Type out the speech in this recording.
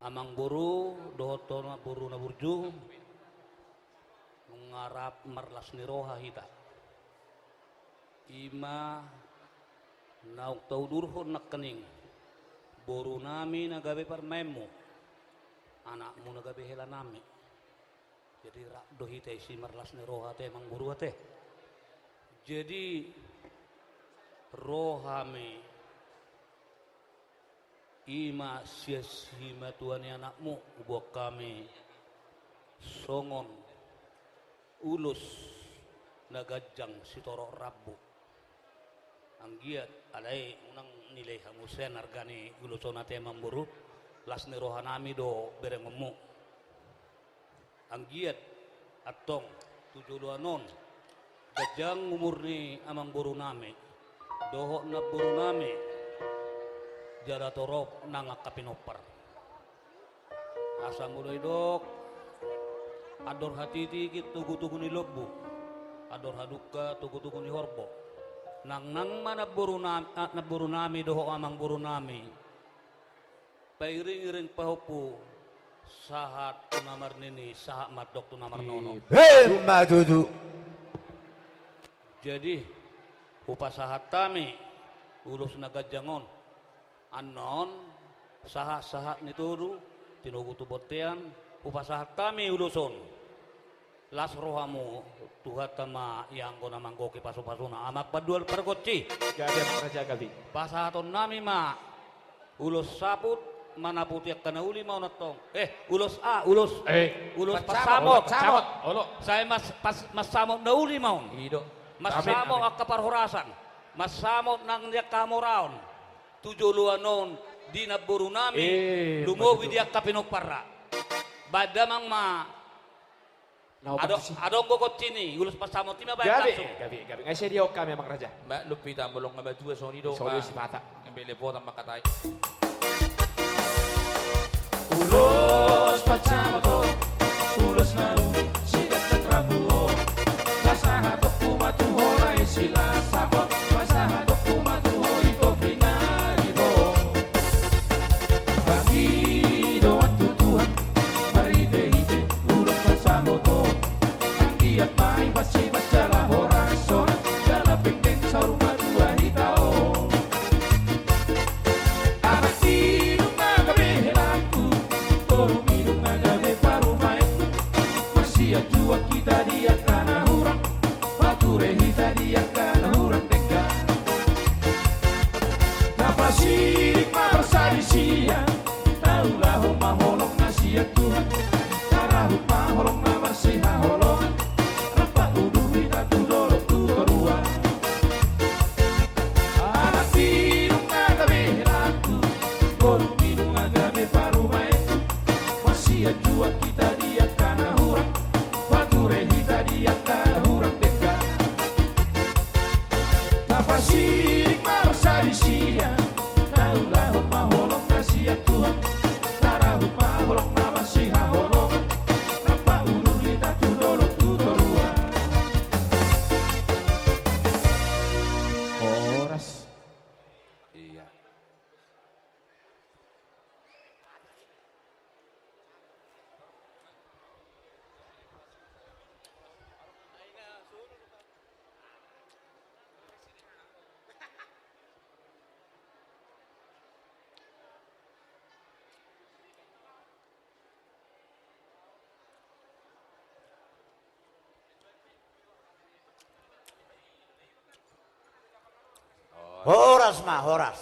amang buru dohoto na buru na burju mengarap marlas ni roha hita ima nauk tau durhon nak kening boru nami nagabe parmemu anakmu nagabe hela nami jadi rak dohita isi marlas ni roha te emang buru te jadi rohame ima sia-sia tuan anakmu buat kami songon ulus nagajang sitorok rabu anggiat alai unang nilai hamusen argani ulusona temang buru las ni rohanami do berengemu anggiat atong tujuanon gajang umur ni amang buru nami dohok na buru nami jara torop nangak kapinopar asam mulai dok ador hati tikit tugu-tugu ni lobu ador haduka tugu-tugu ni horbo nang mana buru nami dohok amang buru nami pairing-iring pahopu sahat tunamar nini sahat madok tunamar nono madudu jadi upasahat tami ulus nagajangon anon sahat-sahat nituru tinugu tubotean upasahat tami uluson las rohamu tuhat tama yang kona manggoki pasu-pasuna amak padual pergoci gabi raja gabi pasahaton nami ma ulus saput mana putiak kana uli mau natong ulus ulus pasamot saya mas samot na uli mau mas samot akapar horasan mas samot nang dia kamoraon tujuluanon di naburu nami lumowi dia kapinopara badamang ma adong gokot sini ulus pasamot tima bayar langsung gabi ngasih dia kami emang raja mbak lupita bolong ngaba dua sonido sonido si mata ngembele potang makatai ulos pasamot ulos nalu sigat katrabulo pasahatok kumatu horai sila sabot pasahatok kumatu hoi topinari bo bagi doa tutuhan marite-ite ulos pasamot anggiat mai basi bacala horason jala pengden saruma dua hitao anak tinung nagabehelaku toro minum nagabe parumai masih jua kita dia kana hurang bature hita dia kana hurang teka napasirik mabasari siya taulah maholong nasiya Tuhan tarahut maholong namasi haholong rapat uduh hita tudolok tutorua anak tinung nagabehelaku toro minum nagabe parumai masih jua kita dia kana hurang bature hita dia kana hurang teka napasirik mabasari siya taulah maholong nasiya Tuhan tarahut maholong namasi haholong rapat uduh hita tudolok tutorua horas iya horas mah horas